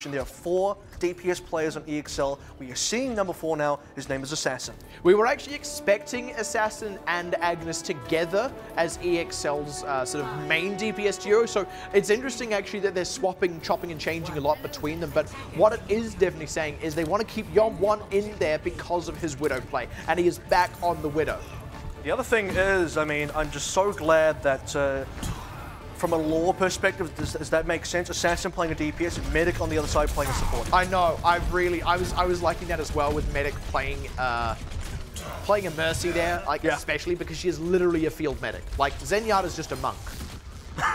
There are 4 DPS players on EXL. We are seeing number 4 now. His name is Assassin. We were actually expecting Assassin and Agnes together as EXL's sort of main DPS duo. So it's interesting actually that they're swapping, chopping and changing a lot between them. But what it is definitely saying is they want to keep Yom1 in there because of his Widow play. And he is back on the Widow. The other thing is, I mean, I'm just so glad that from a lore perspective, does that make sense? Assassin playing a DPS, Medic on the other side playing a support. I know. I was liking that as well with Medic playing playing a Mercy there, like especially because she is literally a field medic. Like Zenyatta's just a monk.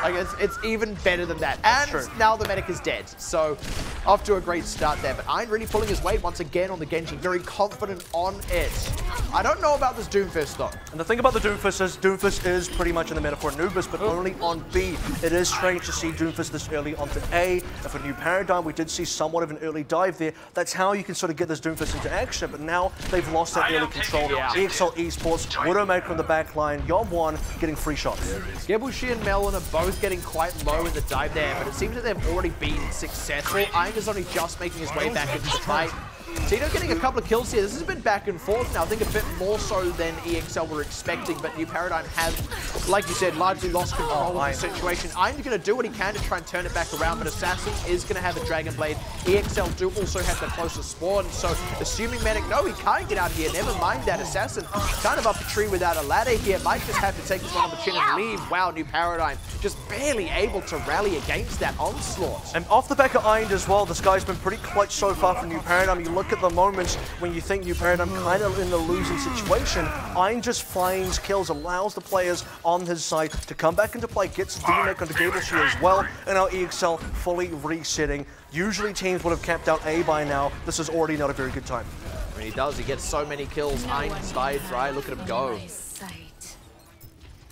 Like it's even better than that. And now the Medic is dead. So off to a great start there. But Iron really pulling his weight once again on the Genji. Very confident on it. I don't know about this Doomfist though. And the thing about the Doomfist is pretty much in the meta for Anubis, but only on B. It is strange to see Doomfist this early onto A. And for New Paradigm, we did see somewhat of an early dive there. That's how you can sort of get this Doomfist into action, but now they've lost that early control. EXL-Esports, Widowmaker on the back line, Yom1 getting free shots. Gebushi and Melon are both getting quite low in the dive there, but it seems that they've already been successful. Iron is only just making his way back into the fight. Tito getting a couple of kills here. This has been back and forth now. I think a bit more so than EXL were expecting, but New Paradigm have, like you said, largely lost control of the situation. Iron's going to do what he can to try and turn it back around, but Assassin is going to have a Dragon Blade. EXL do also have the closest spawn, so assuming Medic, no, he can't get out of here. Never mind that. Assassin kind of up a tree without a ladder here. Might just have to take this one on the chin and leave. Wow, New Paradigm just barely able to rally against that onslaught. And off the back of Iron as well, this guy's been pretty clutch so far for New Paradigm. You look at the moments when you think New Paradigm kind of in the losing situation, Iron just finds kills, allows the players on his side to come back into play, gets D-Neck onto Gableshire as well, and now EXL fully resetting. Usually teams would have capped out A by now. This is already not a very good time. I mean, he does. He gets so many kills. Iron's died dry. Look at him go.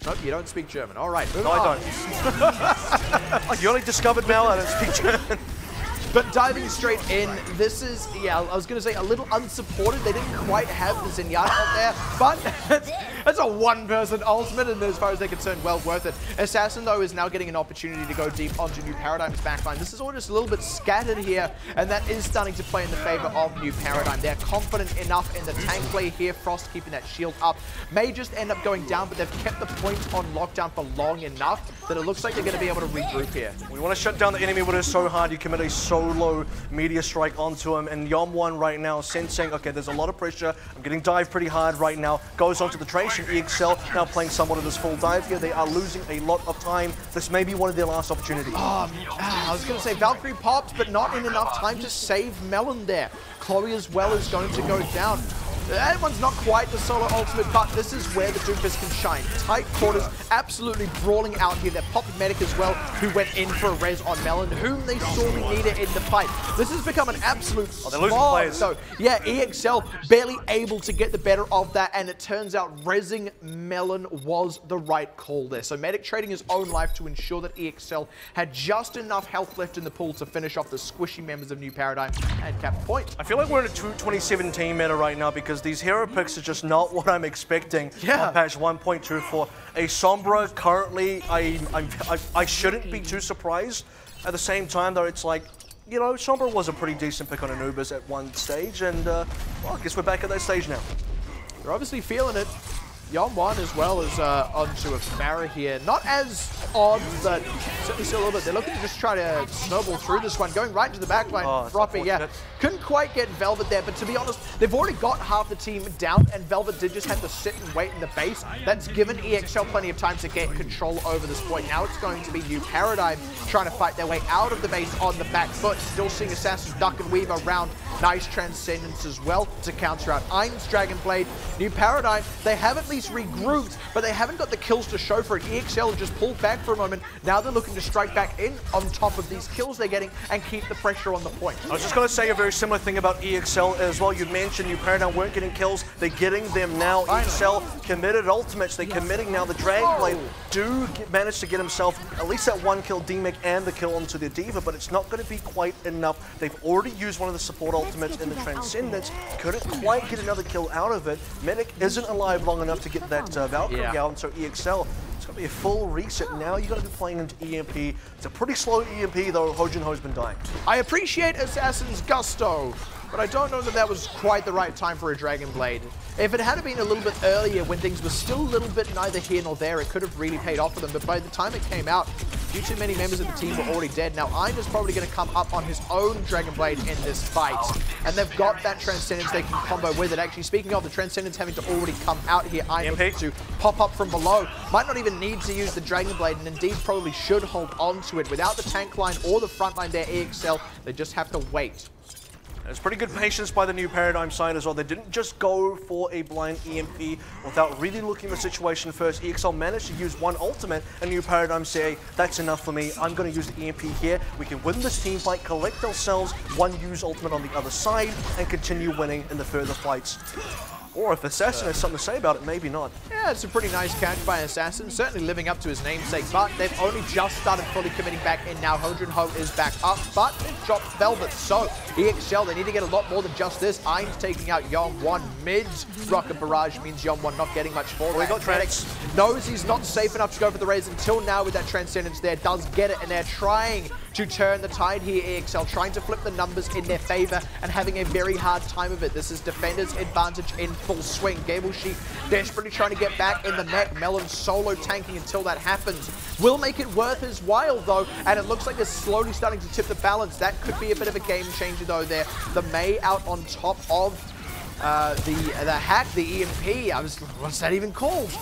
Nope, you don't speak German. All right, no, I don't. You only discovered now I don't speak German. But diving straight in, this is, I was going to say a little unsupported. They didn't quite have the Zenyatta out there, but that's a one-person ultimate, and as far as they're concerned, well worth it. Assassin, though, is now getting an opportunity to go deep onto New Paradigm's backline. This is all just a little bit scattered here, and that is starting to play in the favor of New Paradigm. They're confident enough in the tank play here. Frost keeping that shield up. May just end up going down, but they've kept the point on lockdown for long enough that it looks like they're going to be able to regroup here. We want to shut down the enemy when it's so hard. You commit a solo meteor strike onto him, and Yom1 right now sensing, okay, there's a lot of pressure. I'm getting dived pretty hard right now. Goes onto the trace, and EXL now playing somewhat of this full dive here. They are losing a lot of time. This may be one of their last opportunities. I was going to say Valkyrie popped, but not in enough time to save Melon there. Chloe as well is going to go down. That one's not quite the solo ultimate, but this is where the Doomfist can shine. Tight quarters, absolutely brawling out here. They're popping Medic as well, who went in for a res on Melon, whom they sorely needed in the fight. This has become an absolute slog. So, yeah, EXL barely able to get the better of that, and it turns out resing Melon was the right call there. So Medic trading his own life to ensure that EXL had just enough health left in the pool to finish off the squishy members of New Paradigm and cap the point. I feel like we're in a 2017 meta right now because these hero picks are just not what I'm expecting on patch 1.24. A Sombra currently, I shouldn't be too surprised. At the same time, though, it's like, you know, Sombra was a pretty decent pick on Anubis at one stage, and well, I guess we're back at that stage now. They're obviously feeling it. Yom1 as well as onto a Pharah here. Not as odd, but certainly still a little bit. They're looking to just try to snowball through this one. Going right into the backline. Froppy, couldn't quite get Velvet there, but to be honest, they've already got half the team down, and Velvet did just have to sit and wait in the base. That's given EXL plenty of time to get control over this point. Now it's going to be New Paradigm trying to fight their way out of the base on the back foot. Still seeing Assassin's duck and weave around. Nice Transcendence as well to counter out Iron's Dragon Blade. New Paradigm, they have at least regrouped, but they haven't got the kills to show for it. EXL just pulled back for a moment. Now they're looking to strike back in on top of these kills they're getting and keep the pressure on the point. I was just going to say a very similar thing about EXL as well. You mentioned New Paradigm weren't getting kills. They're getting them now. EXL committed ultimates. They're committing now. The Dragon Blade manage to get himself at least that one kill D-Mech and the kill onto the Diva, but it's not going to be quite enough. They've already used one of the support ultimates in the Transcendence. Couldn't quite get another kill out of it. Medic isn't alive long enough to get that Valkyrie out, so EXL It's going to be a full reset. Now you've got to be playing into EMP. It's a pretty slow EMP, though. Hojinho's been dying. I appreciate Assassin's gusto, but I don't know that that was quite the right time for a Dragon Blade. If it had been a little bit earlier, when things were still a little bit neither here nor there, it could have really paid off for them. But by the time it came out, due to many members of the team were already dead. Now, Ein's probably going to come up on his own Dragon Blade in this fight. And they've got that Transcendence they can combo with it. Actually, speaking of the Transcendence having to already come out here, Ein looking to pop up from below. Might not even need to use the Dragon Blade, and indeed probably should hold on to it. Without the tank line or the front line there, EXL, they just have to wait. There's pretty good patience by the New Paradigm side as well. They didn't just go for a blind EMP without really looking at the situation first. EXL managed to use one ultimate, and New Paradigm say, that's enough for me. I'm going to use the EMP here. We can win this team fight, collect ourselves one use ultimate on the other side, and continue winning in the further fights. Or if Assassin has something to say about it, maybe not. Yeah, it's a pretty nice catch by Assassin, certainly living up to his namesake, but they've only just started fully committing back in now. Hojinho is back up, but it drops Velvet. So, EXL, they need to get a lot more than just this. Ein's taking out Yong1 mid. Rocket Barrage means Yong1 not getting much for We got Trans. Knows he's not safe enough to go for the raise until now with that Transcendence there. Does get it, and they're trying to turn the tide here, EXL, trying to flip the numbers in their favor and having a very hard time of it. This is Defender's advantage in full swing. Gable Sheep desperately trying to get back in the net. Melon solo tanking until that happens. Will make it worth his while, though, and it looks like they're slowly starting to tip the balance. That could be a bit of a game changer, though, there. The Mei out on top of the hack, the EMP. What's that even called?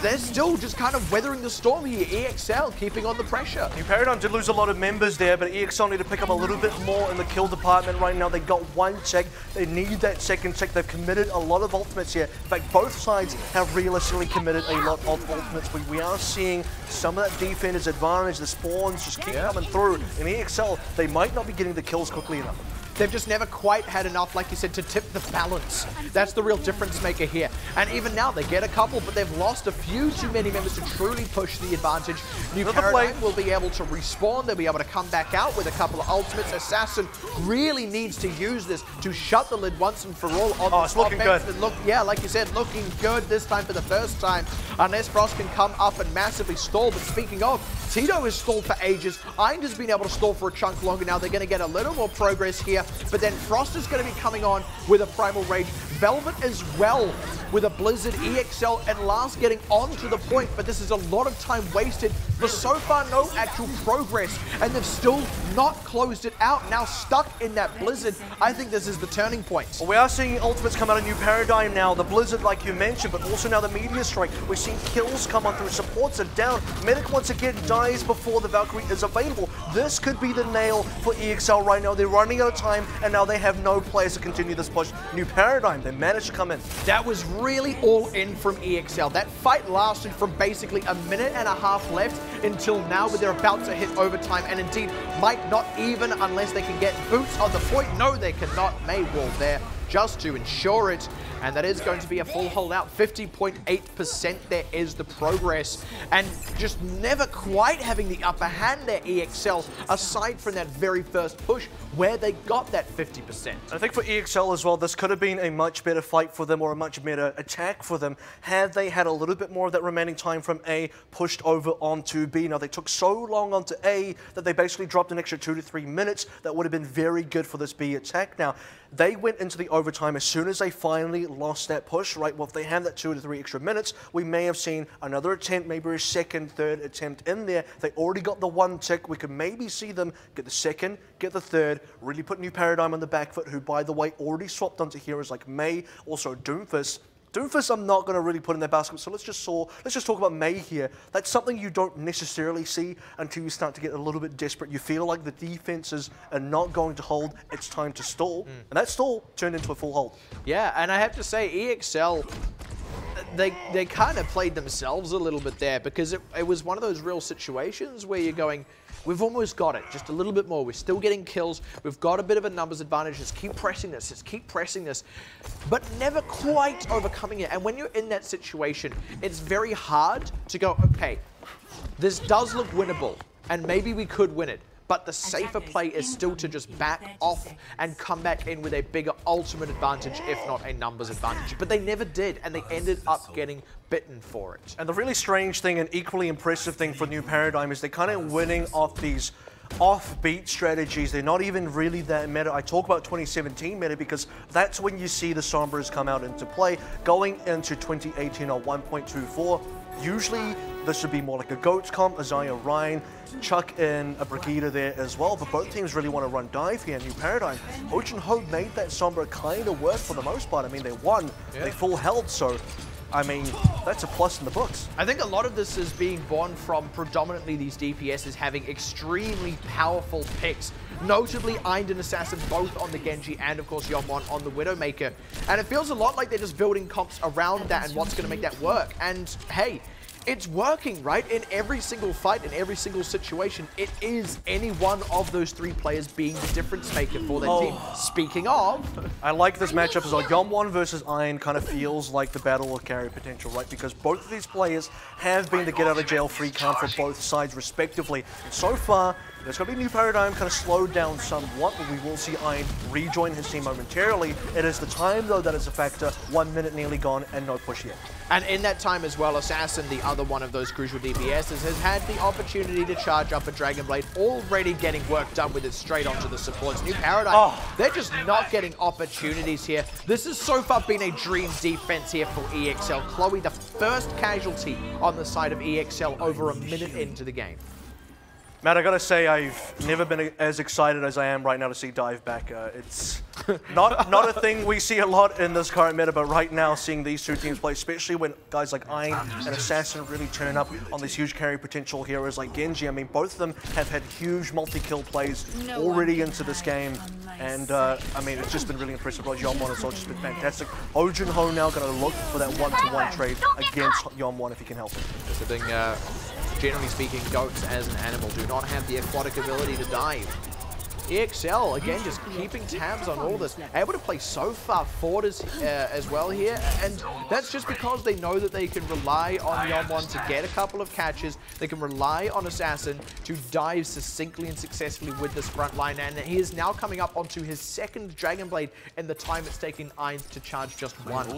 They're still just kind of weathering the storm here. EXL keeping on the pressure. New Paradigm did lose a lot of members there, but EXL need to pick up a little bit more in the kill department right now. They got one check. They need that second check. They've committed a lot of ultimates here. In fact, both sides have realistically committed a lot of ultimates. We are seeing some of that defender's advantage. The spawns just keep coming through. In EXL, they might not be getting the kills quickly enough. They've just never quite had enough, like you said, to tip the balance. That's the real difference maker here. And even now, they get a couple, but they've lost a few too many members to truly push the advantage. New Paradigm will be able to respawn. They'll be able to come back out with a couple of ultimates. Assassin really needs to use this to shut the lid once and for all on the it's looking good. Yeah, like you said, looking good this time for the first time. Unless Frost can come up and massively stall. But speaking of, Tito has stalled for ages. Ein has been able to stall for a chunk longer now. They're going to get a little more progress here. But then Frost is going to be coming on with a Primal Rage. Velvet as well with a Blizzard. EXL at last getting on to the point, but this is a lot of time wasted for so far no actual progress, and they've still not closed it out. Now stuck in that Blizzard. I think this is the turning point. Well, we are seeing ultimates come out of New Paradigm now. The Blizzard, like you mentioned, but also now the Meteor Strike. We're seeing kills come on through. Supports are down. Medic once again dies before the Valkyrie is available. This could be the nail for EXL right now. They're running out of time, and now they have no players to continue this push. New Paradigm, they managed to come in. That was really all in from EXL. That fight lasted from basically a minute and a half left until now, where they're about to hit overtime, and indeed might not even, unless they can get boots on the point. No, they cannot. Maywall there just to ensure it, and that is going to be a full holdout. 50.8% there is the progress, and just never quite having the upper hand there, EXL, aside from that very first push where they got that 50%. I think for EXL as well, this could have been a much better fight for them, or a much better attack for them, had they had a little bit more of that remaining time from A pushed over onto B. Now, they took so long onto A that they basically dropped an extra 2 to 3 minutes. That would have been very good for this B attack. Now, they went into the overtime as soon as they finally lost that push, right? Well, if they had that 2 to 3 extra minutes, we may have seen another attempt, maybe a second, third attempt in there. They already got the one tick. We could maybe see them get the second, get the third, really put New Paradigm on the back foot, who, by the way, already swapped onto heroes like Mei, also Doomfist. Doomfist I'm not going to really put in their basket, so let's just talk about Mei here. That's something you don't necessarily see until you start to get a little bit desperate. You feel like the defenses are not going to hold, it's time to stall, and that stall turned into a full hold. Yeah, and I have to say, EXL, they kind of played themselves a little bit there, because it was one of those real situations where you're going, we've almost got it, just a little bit more. We're still getting kills. We've got a bit of a numbers advantage. Just keep pressing this, just keep pressing this, but never quite overcoming it. And when you're in that situation, it's very hard to go, okay, this does look winnable, and maybe we could win it, but the safer play is still to just back off and come back in with a bigger ultimate advantage, if not a numbers advantage. But they never did, and they ended up getting bitten for it. And the really strange thing and equally impressive thing for New Paradigm is they're kind of winning off these offbeat strategies. They're not even really that meta. I talk about 2017 meta because that's when you see the Sombras come out into play. Going into 2018 or 1.24, usually this should be more like a GOATS comp, a Zaya Ryan, chuck in a Brigitte there as well, but both teams really want to run dive here. New Paradigm, Ho made that Sombra kind of work for the most part. I mean, they won, they full held, so I mean, that's a plus in the books. I think a lot of this is being born from predominantly these DPSs having extremely powerful picks, notably Eind and Assassin both on the Genji and of course Yeonwon on the Widowmaker. And it feels a lot like they're just building comps around that and what's going to make that work. And hey, it's working, right? In every single fight, in every single situation, it is any one of those three players being the difference maker for their team. Speaking of, I like this matchup as well. Yeonwon versus Iron kind of feels like the battle of carry potential, right? Because both of these players have been the get out of jail free card for both sides respectively. And so far, there's going to be New Paradigm kind of slowed down somewhat, but we will see Iron rejoin his team momentarily. It is the time, though, that is a factor. 1 minute nearly gone and no push yet. And in that time as well, Assassin, the other one of those crucial DPSs, has had the opportunity to charge up a Dragon Blade, already getting work done with it straight onto the supports. New Paradigm, they're just not getting opportunities here. This has so far been a dream defense here for EXL. Chloe, the first casualty on the side of EXL over a minute into the game. Matt, I gotta say, I've never been as excited as I am right now to see Dive back. It's not a thing we see a lot in this current meta, but right now seeing these two teams play, especially when guys like Ein and Assassin really turn up on these huge carry potential heroes like Genji. I mean, both of them have had huge multi-kill plays already into this game, and I mean, it's just been really impressive. Yeonwon has also just been fantastic. Ho now gonna look for that one-to-one trade against Yeonwon if he can help it. That's the thing. Generally speaking, goats as an animal do not have the aquatic ability to dive. EXL, again, just keeping tabs on all this. Able to play so far forward as well here, and that's just because they know that they can rely on Yeonwon to get a couple of catches. They can rely on Assassin to dive succinctly and successfully with this front line, and he is now coming up onto his second Dragon Blade in the time it's taken Ainz to charge just one.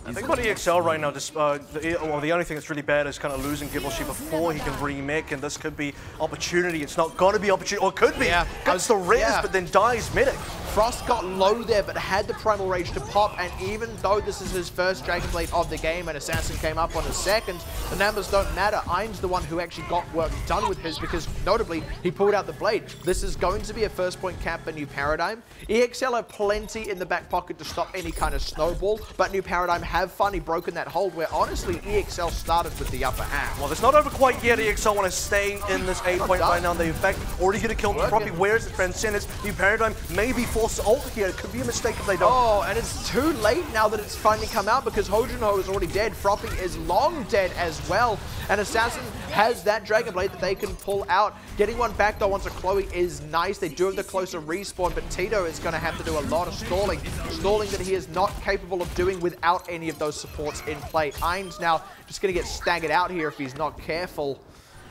I think about EXL right now, the only thing that's really bad is kind of losing Gibbleshi before he can remake, and this could be opportunity. It's not going to be opportunity, or it could be. Yeah. That's the risk. But then dies medic. Frost got low there, but had the Primal Rage to pop, and even though this is his first Dragon Blade of the game and Assassin came up on his second, the numbers don't matter. Ain's the one who actually got work done with his because, notably, he pulled out the blade. This is going to be a first point cap for New Paradigm. EXL have plenty in the back pocket to stop any kind of snowball, but New Paradigm have finally broken that hold where, honestly, EXL started with the upper hand. Well, it's not over quite yet. EXL want to stay in this 8-point right now. They, in fact, already get a kill. Probably where's the Transcendence? New Paradigm maybe force ult here. It could be a mistake if they don't. Oh, and it's too late now that it's finally come out because Ho is already dead. Froppy is long dead as well. And Assassin has that Dragon Blade that they can pull out. Getting one back, though, onto Chloe is nice. They do have the closer respawn, but Tito is going to have to do a lot of stalling. Stalling that he is not capable of doing without any of those supports in play. Ain's now just going to get staggered out here if he's not careful.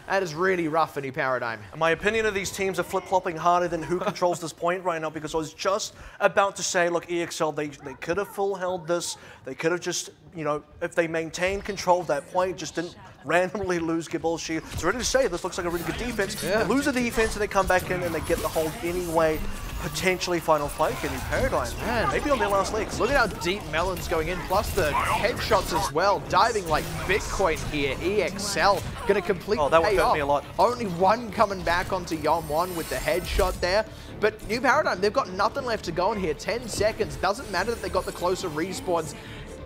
That is really rough for New Paradigm. My opinion of these teams are flip-flopping harder than who controls this point right now, because I was just about to say, look, EXL, they could have full held this. They could have just, you know, if they maintained control of that point, just didn't randomly lose Gibbleshi. It's ready to say this looks like a really good defense. They lose the defense and they come back in and they get the hold anyway. Potentially final fight for New Paradigm. Man, maybe on their last legs. Look at how deep Melon's going in, plus the headshots as well. Diving like Bitcoin here. EXL going to completely that would hurt me a lot. Only one coming back onto Yeonwon with the headshot there. But New Paradigm, they've got nothing left to go in here. 10 seconds. Doesn't matter that they got the closer respawns.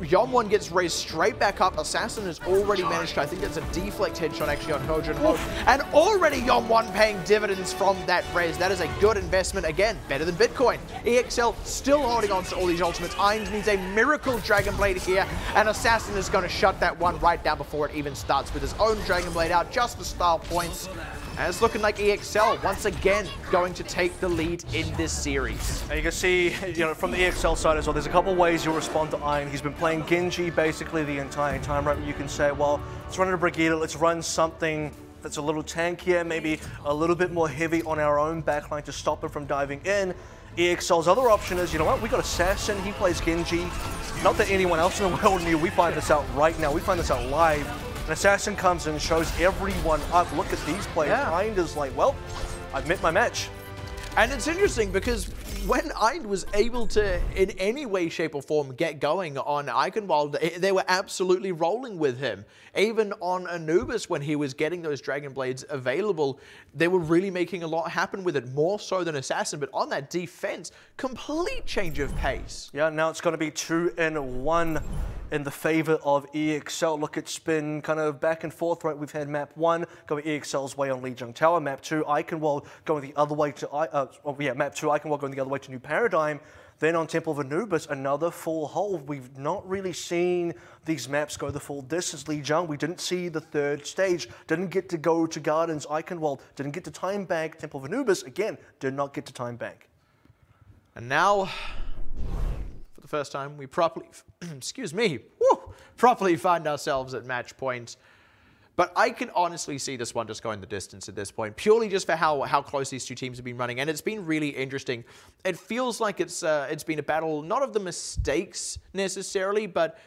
Yeonwon gets raised straight back up. Assassin has already managed to, I think that's a deflect headshot actually on Ho. And already Yeonwon paying dividends from that raise. That is a good investment. Again, better than Bitcoin. EXL still holding on to all these ultimates. Ainz needs a miracle Dragon Blade here, and Assassin is going to shut that one right down before it even starts with his own Dragon Blade out, just for style points. And it's looking like EXL, once again, going to take the lead in this series. And you can see, you know, from the EXL side as well, there's a couple ways you'll respond to Ein. He's been playing Genji basically the entire time, right? You can say, well, let's run a Brigitte, let's run something that's a little tankier, maybe a little bit more heavy on our own backline to stop him from diving in. EXL's other option is, you know what, we got Assassin, he plays Genji. Not that anyone else in the world knew, we find this out right now, we find this out live. An Assassin comes in and shows everyone up, look at these players. Eind is like, well, I've met my match. And it's interesting because when Eind was able to, in any way, shape, or form, get going on Eichenwald, they were absolutely rolling with him. Even on Anubis, when he was getting those Dragon Blades available, they were really making a lot happen with it, more so than Assassin. But on that defense, complete change of pace. Yeah, now it's going to be 2-1 in the favor of EXL. Look, it's been kind of back and forth, right? We've had map 1 going EXL's way on Lijiang Tower, map 2 Eichenwald going the other way to map 2 Eichenwald going the other way to New Paradigm. Then on Temple of Anubis, another full hold. We've not really seen these maps go the full distance. Lijiang, we didn't see the third stage, didn't get to go to Gardens, Eichenwald, didn't get to Time Bank. Temple of Anubis, again, did not get to Time Bank. And now, for the first time, we properly, properly find ourselves at match point. But I can honestly see this one just going the distance at this point, purely just for how close these two teams have been running. And it's been really interesting. It feels like it's been a battle, not of the mistakes necessarily, but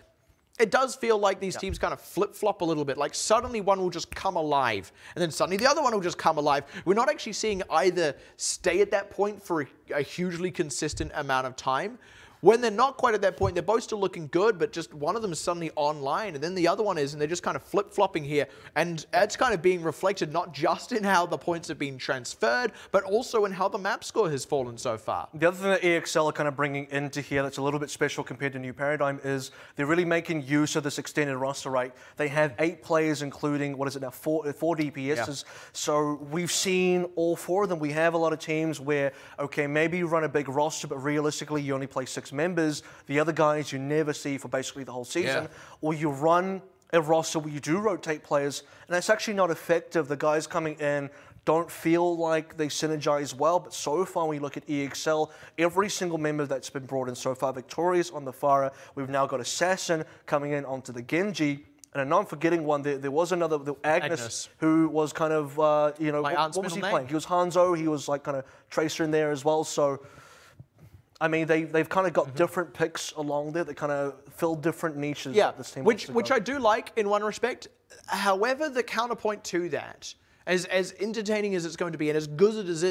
it does feel like these teams kind of flip-flop a little bit. Like suddenly one will just come alive, and then suddenly the other one will just come alive. We're not actually seeing either stay at that point for a hugely consistent amount of time. When they're not quite at that point, they're both still looking good, but just one of them is suddenly online, and then the other one is, and they're just kind of flip-flopping here. And that's kind of being reflected not just in how the points have been transferred, but also in how the map score has fallen so far. The other thing that EXL are kind of bringing into here that's a little bit special compared to New Paradigm is they're really making use of this extended roster, right? They have 8 players, including, what is it now, 4 DPSs. Yeah. So we've seen all 4 of them. We have a lot of teams where, okay, maybe you run a big roster, but realistically you only play 6 members. The other guys you never see for basically the whole season. Yeah. Or you run a roster where you do rotate players, and that's actually not effective. The guys coming in don't feel like they synergize well, but so far when you look at EXL, every single member that's been brought in so far, Victorious on the Pharah, we've now got Assassin coming in onto the Genji. And I'm not forgetting one, there was another, Agnes, who was kind of, you know, what was he playing? He was Hanzo, he was like kind of Tracer in there as well, so I mean, they've kind of got different picks along there that kind of fill different niches. Yeah, this team which I do like in one respect. However, the counterpoint to that, as entertaining as it's going to be, and as good as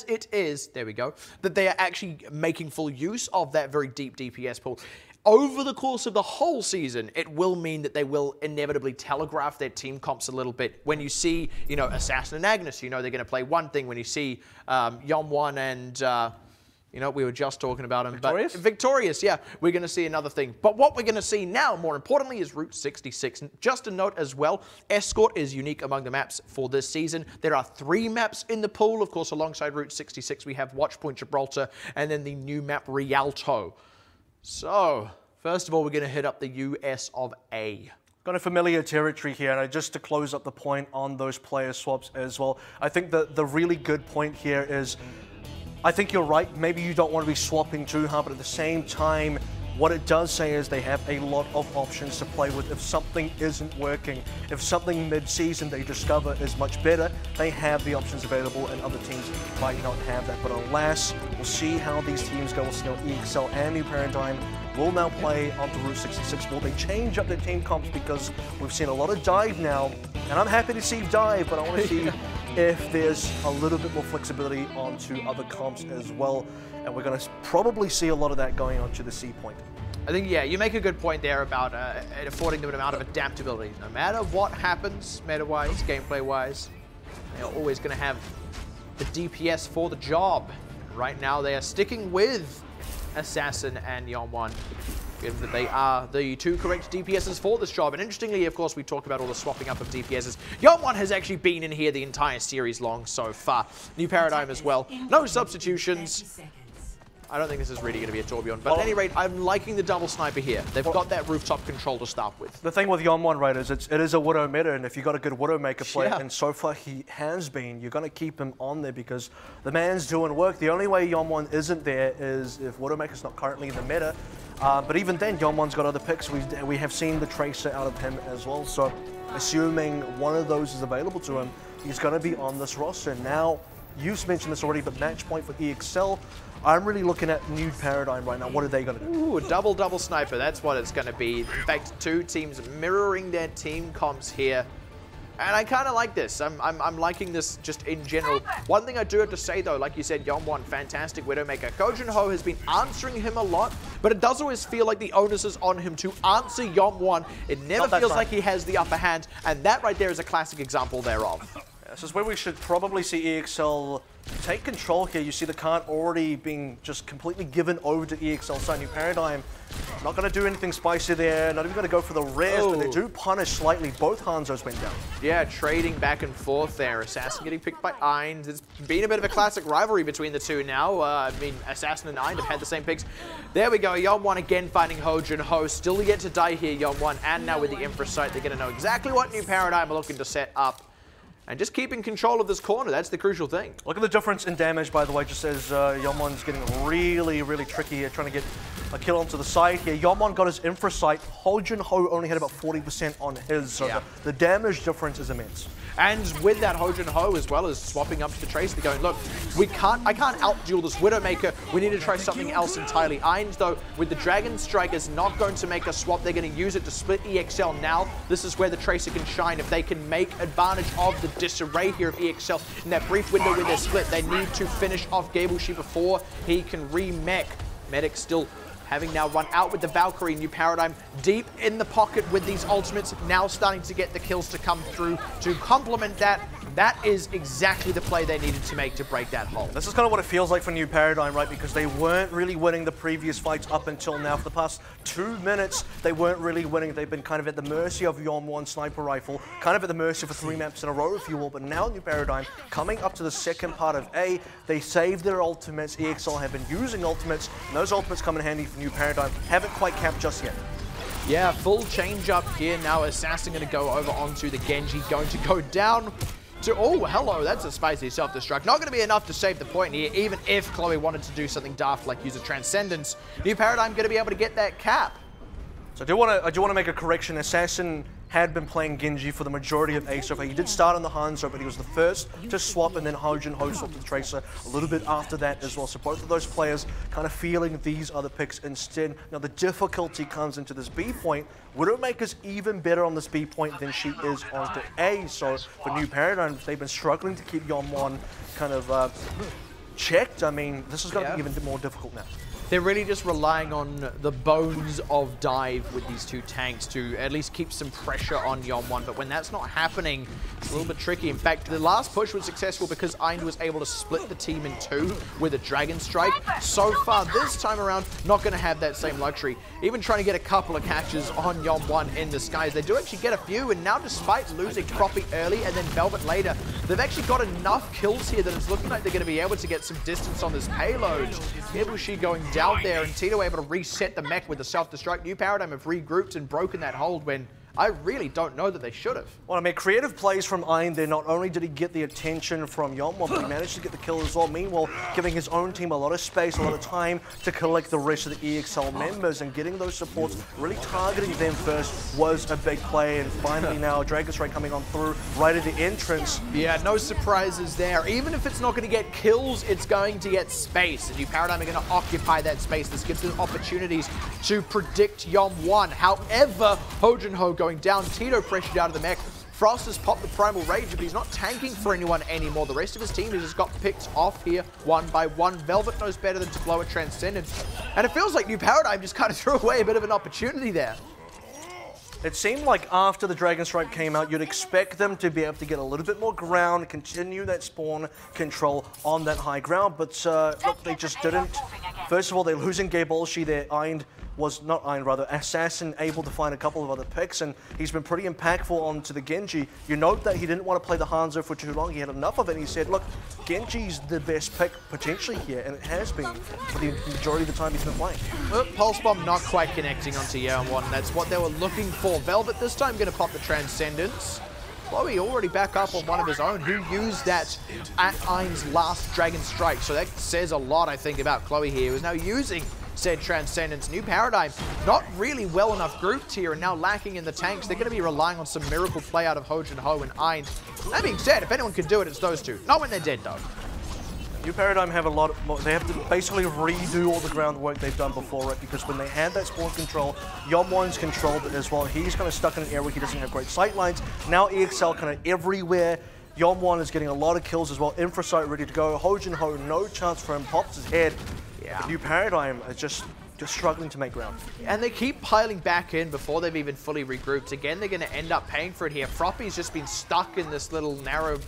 it is, there we go, that they are actually making full use of that very deep DPS pool. Over the course of the whole season, it will mean that they will inevitably telegraph their team comps a little bit. When you see, you know, Assassin and Agnes, you know they're going to play one thing. When you see Yomwan and, you know, we were just talking about him. Victorious? But Victorious, yeah, we're going to see another thing. But what we're going to see now, more importantly, is Route 66. And just a note as well, Escort is unique among the maps for this season. There are 3 maps in the pool. Of course, alongside Route 66, we have Watchpoint Gibraltar and then the new map Rialto. So, first of all, we're going to hit up the US of A. Got a familiar territory here, and just to close up the point on those player swaps as well, I think that the really good point here is, I think you're right, maybe you don't want to be swapping too hard, but at the same time, what it does say is they have a lot of options to play with. If something isn't working, if something mid-season they discover is much better, they have the options available, and other teams might not have that. But alas, we'll see how these teams go. We'll see how EXL and New Paradigm will now play onto Route 66. Will they change up their team comps? Because we've seen a lot of dive now, and I'm happy to see dive, but I want to see if there's a little bit more flexibility onto other comps as well. And we're going to probably see a lot of that going onto the C point. I think, yeah, you make a good point there about it affording them an amount of adaptability. No matter what happens, meta-wise, gameplay-wise, they're always going to have the DPS for the job. Right now, they are sticking with Assassin and Yomwan, given that they are the 2 correct DPSs for this job. And interestingly, of course, we talked about all the swapping up of DPSs. Yomwan has actually been in here the entire series long so far. New Paradigm as well. No substitutions. I don't think this is really going to be a Torbjorn. But at any rate, I'm liking the double sniper here. They've got that rooftop control to start with. The thing with Yomwan, right, is it is a Widow meta, and if you've got a good Widowmaker player, and so far he has been, you're going to keep him on there because the man's doing work. The only way Yomwan isn't there is if Widowmaker's not currently in the meta. But even then, Yomwan's got other picks. We have seen the Tracer out of him as well. So assuming one of those is available to him, he's going to be on this roster. Now, you've mentioned this already, but match point for EXL, I'm really looking at New Paradigm right now. What are they going to do? Ooh, double sniper, that's what it's going to be. In fact, two teams mirroring their team comps here. And I kind of like this. I'm liking this just in general. One thing I do have to say though, like you said, Yeonwon, fantastic Widowmaker. Kojin-Ho has been answering him a lot, but it does always feel like the onus is on him to answer Yeonwon. It never feels like he has the upper hand, and that right there is a classic example thereof. This is where we should probably see EXL take control here. You see the card already being just completely given over to EXL side. New Paradigm, not going to do anything spicy there, not even going to go for the res, but they do punish slightly. Both Hanzos went down. Yeah, trading back and forth there. Assassin getting picked by Eind. It's been a bit of a classic rivalry between the two now. I mean, Assassin and Eind have had the same picks. There we go, Yeonwon again fighting Kojin-Ho. Still yet to die here, Yeonwon, and now with the Infra Sight, they're going to know exactly what New Paradigm are looking to set up. And just keeping control of this corner, that's the crucial thing. Look at the difference in damage, by the way, just as Yeonwon's getting really tricky here, trying to get a kill onto the side here. Yeonwon got his Infra Sight. Kojin-Ho only had about 40% on his, so the damage difference is immense. And with that, Kojin-Ho as well as swapping up to the Tracer, going, look, I can't out-duel this Widowmaker. We need to try something else entirely. Eind, though, with the Dragon Strike, is not going to make a swap. They're going to use it to split EXL now. This is where the Tracer can shine. If they can make advantage of the disarray here of EXL in that brief window where they're split, they need to finish off Gableshee before he can re-mech. Medic still having now run out with the Valkyrie. New Paradigm deep in the pocket with these ultimates, now starting to get the kills to come through to complement that. That is exactly the play they needed to make to break that hole. This is kind of what it feels like for New Paradigm, right? Because they weren't really winning the previous fights up until now. For the past 2 minutes, they weren't really winning. They've been kind of at the mercy of Yeonwon Sniper Rifle, kind of at the mercy for 3 maps in a row, if you will. But now New Paradigm, coming up to the second part of A, they saved their ultimates. EXL have been using ultimates, and those ultimates come in handy for New Paradigm. Haven't quite capped just yet. Yeah, full change up here now. Assassin going to go over onto the Genji, going to go down. Oh, hello, that's a spicy self-destruct. Not going to be enough to save the point here, even if Chloe wanted to do something daft like use a Transcendence. New Paradigm going to be able to get that cap. So I do want to make a correction. Assassin had been playing Genji for the majority of A so far. He did start on the Hanzo, but he was the first to swap, and then Kojin-Ho swapped to the Tracer a little bit after that as well. So both of those players kind of feeling these other picks instead. Now the difficulty comes into this B point. Widowmaker's even better on this B point than she is onto A. So for New Paradigm, they've been struggling to keep Yeonwon kind of checked. I mean, this is going to be even more difficult now. They're really just relying on the bones of dive with these two tanks to at least keep some pressure on Yeonwon. But when that's not happening, it's a little bit tricky. In fact, the last push was successful because Eind was able to split the team in 2 with a Dragon Strike. So far, this time around, not going to have that same luxury. Even trying to get a couple of catches on Yeonwon in the skies. They do actually get a few, and now despite losing Croppy early and then Velvet later, they've actually got enough kills here that it's looking like they're going to be able to get some distance on this payload. Ibushi going down there, and Tito able to reset the mech with the self-destruct. New Paradigm have regrouped and broken that hold when I really don't know that they should have. Well, I mean, creative plays from Eind there. Not only did he get the attention from Yeonwon, but he managed to get the kill as well. Meanwhile, giving his own team a lot of space, a lot of time to collect the rest of the EXL members, and getting those supports, really targeting them first was a big play. And finally now, Dragon Strike coming on through right at the entrance. Yeah, no surprises there. Even if it's not going to get kills, it's going to get space. And New Paradigm are going to occupy that space. This gives them opportunities to predict Yeonwon. However, Kojin-Ho going down, Tito pressured out of the mech. Frost has popped the Primal Rage, but he's not tanking for anyone anymore. The rest of his team has just got picked off here one by one. Velvet knows better than to blow a Transcendence. And it feels like New Paradigm just kind of threw away a bit of an opportunity there. It seemed like after the Dragon Strike came out, you'd expect them to be able to get a little bit more ground, continue that spawn control on that high ground, but look, they just didn't. First of all, they're losing Gableshee there. Assassin able to find a couple of other picks, and he's been pretty impactful onto the Genji. You note that he didn't want to play the Hanzo for too long. He had enough of it, and he said, look, Genji's the best pick potentially here, and it has been for the majority of the time he's been playing. Pulse Bomb not quite connecting onto Yeonwon. That's what they were looking for. Velvet this time going to pop the Transcendence. Chloe already back up on one of his own, who used that at Eind's last Dragon Strike. So that says a lot, I think, about Chloe here, who's now using said Transcendence. New Paradigm, not really well enough grouped here and now lacking in the tanks. They're going to be relying on some miracle play out of Hojin Ho and Eind. That being said, if anyone can do it, it's those two. Not when they're dead, though. New Paradigm have a lot of, they have to basically redo all the groundwork they've done before it, because when they had that spawn control, Yomwan's controlled it as well. He's kind of stuck in an area where he doesn't have great sight lines. Now EXL kind of everywhere. Yomwan is getting a lot of kills as well. Infrasight ready to go. Hojin Ho, no chance for him. Pops his head. Yeah. New Paradigm is just struggling to make ground. And they keep piling back in before they've even fully regrouped. Again, they're going to end up paying for it here. Froppy's just been stuck in this little narrow,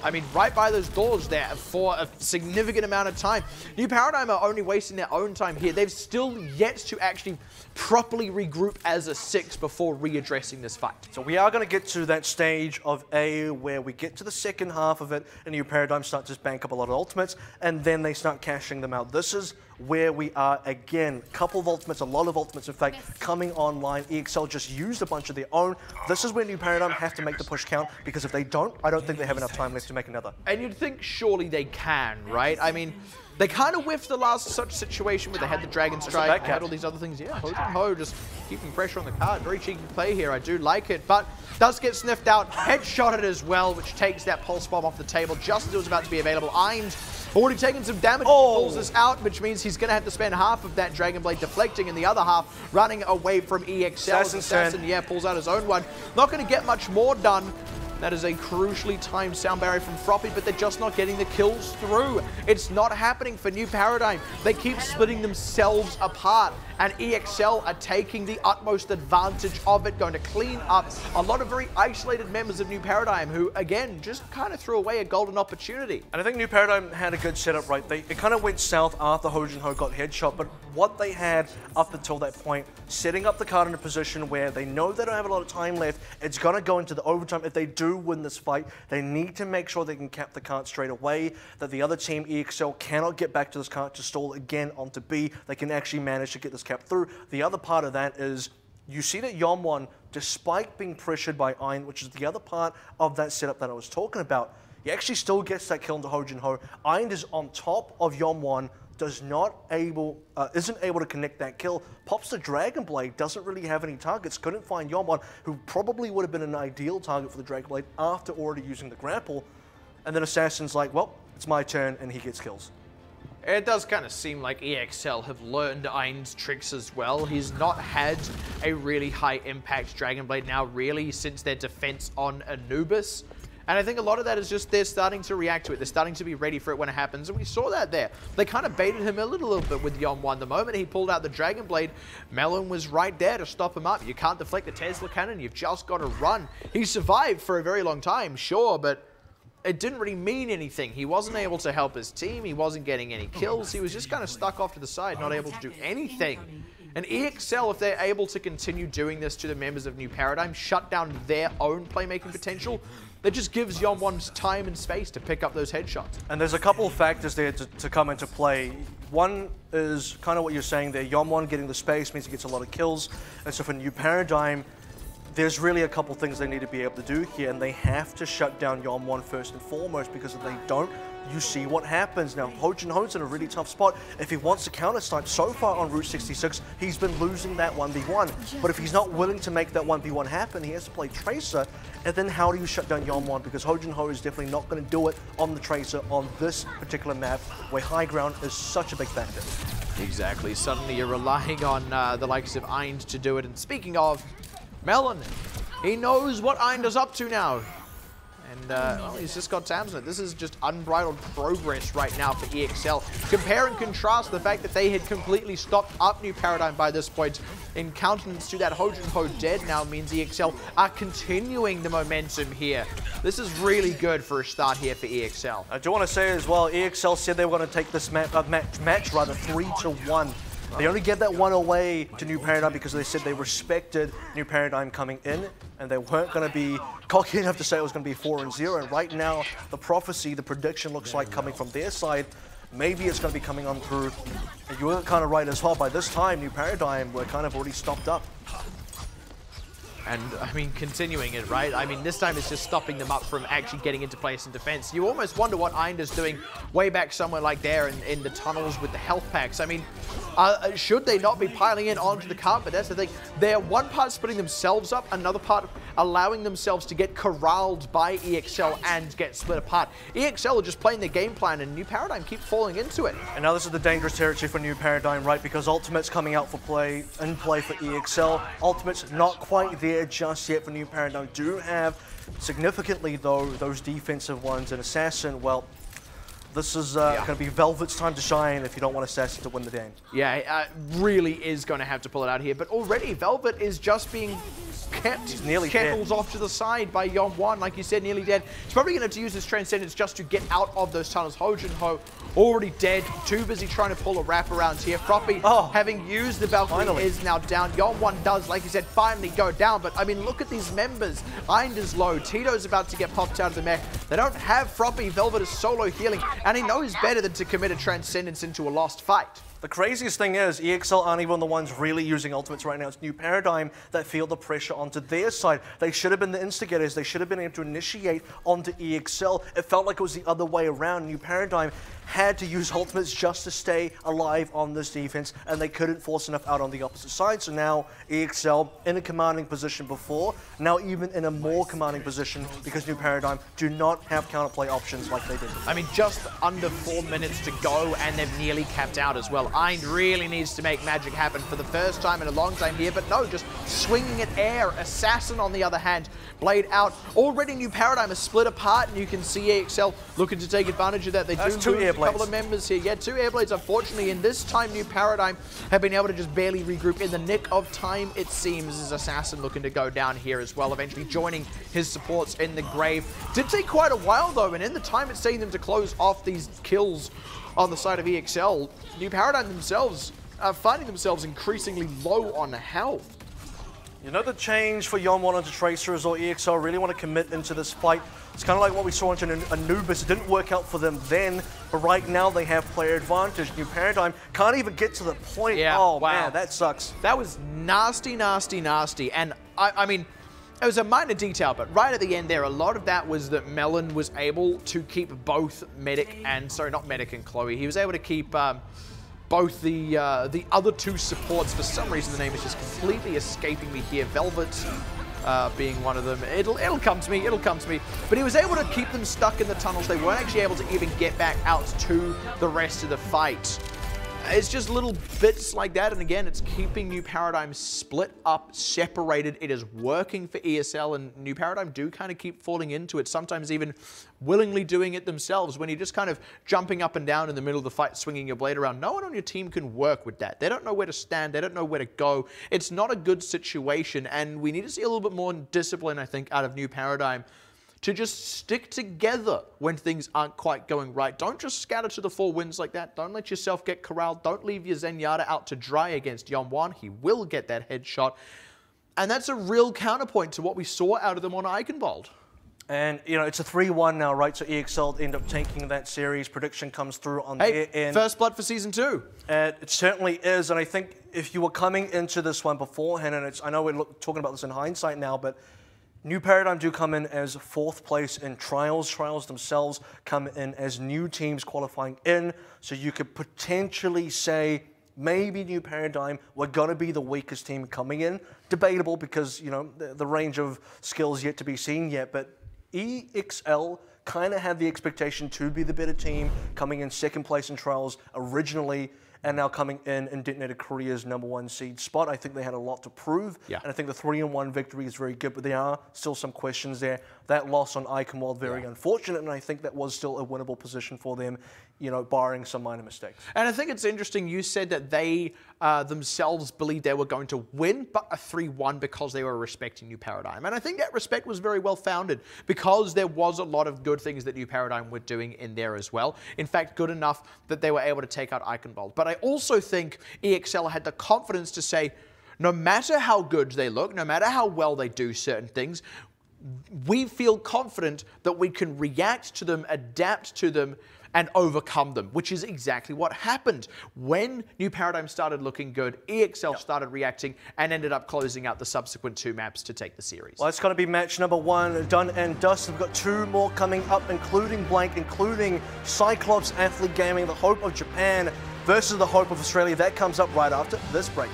I mean, right by those doors there for a significant amount of time. New Paradigm are only wasting their own time here. They've still yet to actually properly regroup as a 6 before readdressing this fight. So we are going to get to that stage of A where we get to the second half of it and New Paradigm start to just bank up a lot of ultimates and then they start cashing them out. This is where we are again. Couple of ultimates, a lot of ultimates in fact, coming online. EXL just used a bunch of their own. This is where New Paradigm have to make the push count, because if they don't, I don't think they have enough time left to make another. And you'd think surely they can, right? I mean, they kind of whiffed the last such situation where they had the Dragon Strike, they had all these other things. Yeah, Hojin Ho just keeping pressure on the card. Very cheeky play here, I do like it, but does get sniffed out, headshotted as well, which takes that pulse bomb off the table just as it was about to be available. Eind already taking some damage, pulls this out, which means he's going to have to spend half of that Dragon Blade deflecting and the other half running away from EXL. Assassin, yeah, pulls out his own one. Not going to get much more done. That is a crucially timed sound barrier from Froppy, but they're just not getting the kills through. It's not happening for New Paradigm. They keep splitting themselves apart, and EXL are taking the utmost advantage of it, going to clean up a lot of very isolated members of New Paradigm who, again, just kind of threw away a golden opportunity. And I think New Paradigm had a good setup, right? It kind of went south after Hojin Ho got headshot, but what they had up until that point, setting up the card in a position where they know they don't have a lot of time left, it's going to go into the overtime. If they do win this fight, they need to make sure they can cap the cart straight away, that the other team, EXL, cannot get back to this cart to stall again onto B. They can actually manage to get this cap through. The other part of that is, you see that Yomwan, despite being pressured by Eind, which is the other part of that setup that I was talking about, he actually still gets that kill into Hojin Ho. Eind is on top of Yomwan, isn't able to connect that kill, pops the Dragon Blade, doesn't really have any targets, couldn't find Yomwan, who probably would have been an ideal target for the Dragon Blade after already using the grapple, and then Assassin's like, well, it's my turn, and he gets kills. It does kind of seem like EXL have learned Eind's tricks as well. He's not had a really high impact Dragon Blade now really since their defense on Anubis. And I think a lot of that is just they're starting to react to it. They're starting to be ready for it when it happens. And we saw that there. They kind of baited him a little bit with Yomwan. The moment he pulled out the Dragon Blade, Melon was right there to stop him up. You can't deflect the Tesla cannon. You've just got to run. He survived for a very long time, sure, but it didn't really mean anything. He wasn't able to help his team. He wasn't getting any kills. He was just kind of stuck off to the side, not able to do anything. And EXL, if they're able to continue doing this to the members of New Paradigm, shut down their own playmaking potential, that just gives Yomwan time and space to pick up those headshots. And there's a couple of factors there to come into play. One is kind of what you're saying there. Yomwan getting the space means he gets a lot of kills. And so for New Paradigm, there's really a couple things they need to be able to do here, and they have to shut down Yomwan first and foremost, because if they don't, you see what happens. Now, Hojin Ho's in a really tough spot. If he wants to counter-snipe, so far on Route 66, he's been losing that 1v1. But if he's not willing to make that 1v1 happen, he has to play Tracer. And then how do you shut down Yomwan? Because Hojin Ho is definitely not going to do it on the Tracer on this particular map, where high ground is such a big factor. Exactly. Suddenly you're relying on the likes of Eind to do it. And speaking of, Melon, he knows what Eind is up to now. And well, he's just got tabs on it. This is just unbridled progress right now for EXL. Compare and contrast the fact that they had completely stopped up New Paradigm by this point. In countenance to that, Hojin Ho dead now means EXL are continuing the momentum here. This is really good for a start here for EXL. I do want to say as well, EXL said they were going to take this match 3-1. They only gave that one away to New Paradigm because they said they respected New Paradigm coming in, and they weren't going to be cocky enough to say it was going to be 4-0. And right now, the prophecy, the prediction looks like coming from their side, maybe it's going to be coming on through. And you were kind of right as well. By this time, New Paradigm were kind of already stopped up. And, I mean, continuing it, right? I mean, this time it's just stopping them up from actually getting into place in defense. You almost wonder what Einder's doing way back somewhere like there in the tunnels with the health packs. I mean, should they not be piling in onto the carpet? That's the thing. They're one part splitting themselves up, another part allowing themselves to get corralled by EXL and get split apart. EXL are just playing their game plan, and New Paradigm keep falling into it. And now this is the dangerous territory for New Paradigm, right? Because Ultimate's coming out for play for EXL. Ultimate's not quite there just yet for New Paradigm. Do have significantly, though, those defensive ones. And Assassin, well, this is going to be Velvet's time to shine if you don't want Assassin to win the game. Yeah, really is going to have to pull it out here. But already, Velvet is just being kept kettles off to the side by Yom1, like you said, nearly dead. He's probably going to have to use his Transcendence just to get out of those tunnels. Ho already dead, too busy trying to pull a wraparound here. Froppy, having used the balcony, is now down. Yom1 does, like you said, finally go down. But, I mean, look at these members. Einder's low. Tito's about to get popped out of the mech. They don't have Froppy. Velvet is solo healing, and he knows better than to commit a Transcendence into a lost fight. The craziest thing is, EXL aren't even the ones really using ultimates right now. It's New Paradigm that feel the pressure onto their side. They should have been the instigators. They should have been able to initiate onto EXL. It felt like it was the other way around. New Paradigm had to use ultimates just to stay alive on this defense, and they couldn't force enough out on the opposite side. So now EXL in a commanding position before, now even in a more commanding position because New Paradigm do not have counterplay options like they did before. I mean, just under 4 minutes to go, and they've nearly capped out as well. Eind really needs to make magic happen for the first time in a long time here, but no, just swinging at air. Assassin, on the other hand, blade out. Already New Paradigm is split apart, and you can see EXL looking to take advantage of that. They do lose a couple of members here. Yeah, 2 airblades, unfortunately, and this time New Paradigm have been able to just barely regroup in the nick of time, it seems, as Assassin looking to go down here as well, eventually joining his supports in the grave. Did take quite a while, though, and in the time it's taking them to close off these kills on the side of EXL, New Paradigm themselves are finding themselves increasingly low on health. You know, the change for Yom1 onto Tracers or EXL really want to commit into this fight. It's kind of like what we saw into Anubis. It didn't work out for them then, but right now they have player advantage. New Paradigm can't even get to the point. Yeah, oh, wow. Man, that sucks. That was nasty, nasty, nasty. And I mean, it was a minor detail, but right at the end there, a lot of that was that Melon was able to keep both Medic and, sorry, not Medic and Chloe. He was able to keep both the other 2 supports. For some reason, the name is just completely escaping me here. Velvet being one of them. It'll come to me, it'll come to me. But he was able to keep them stuck in the tunnels. They weren't actually able to even get back out to the rest of the fight. It's just little bits like that, and again, it's keeping New Paradigm split up, separated. It is working for ESL, and New Paradigm do kind of keep falling into it, sometimes even willingly doing it themselves. When you're just kind of jumping up and down in the middle of the fight, swinging your blade around, no one on your team can work with that. They don't know where to stand. They don't know where to go. It's not a good situation, and we need to see a little bit more discipline, I think, out of New Paradigm to just stick together when things aren't quite going right. Don't just scatter to the 4 winds like that. Don't let yourself get corralled. Don't leave your Zenyatta out to dry against Yom1. He will get that headshot. And that's a real counterpoint to what we saw out of them on Eichenwald. And, you know, it's a 3-1 now, right? So EXL end up taking that series. Prediction comes through on their end. First blood for Season 2. It certainly is. And I think if you were coming into this one beforehand, and I know we're talking about this in hindsight now, but New Paradigm do come in as 4th place in Trials. Trials themselves come in as new teams qualifying in. So you could potentially say maybe New Paradigm were going to be the weakest team coming in. Debatable because, you know, the range of skills yet to be seen yet. But EXL kind of had the expectation to be the better team, coming in 2nd place in Trials originally, and now coming in and detonated Korea's #1 seed spot. I think they had a lot to prove, and I think the 3-1 victory is very good, but there are still some questions there. That loss on Eichenwald, very unfortunate, and I think that was still a winnable position for them, you know, barring some minor mistakes. And I think it's interesting, you said that they themselves believed they were going to win, but a 3-1 because they were respecting New Paradigm. And I think that respect was very well founded because there was a lot of good things that New Paradigm were doing in there as well. In fact, good enough that they were able to take out Eichenwald. But I also think EXL had the confidence to say, no matter how good they look, no matter how well they do certain things, we feel confident that we can react to them, adapt to them, and overcome them, which is exactly what happened. When New Paradigm started looking good, EXL started reacting and ended up closing out the subsequent 2 maps to take the series. Well, it's going to be match number 1, done and dusted. We've got 2 more coming up, including Blank, including Cyclops Athlete Gaming, the hope of Japan versus the hope of Australia. That comes up right after this break.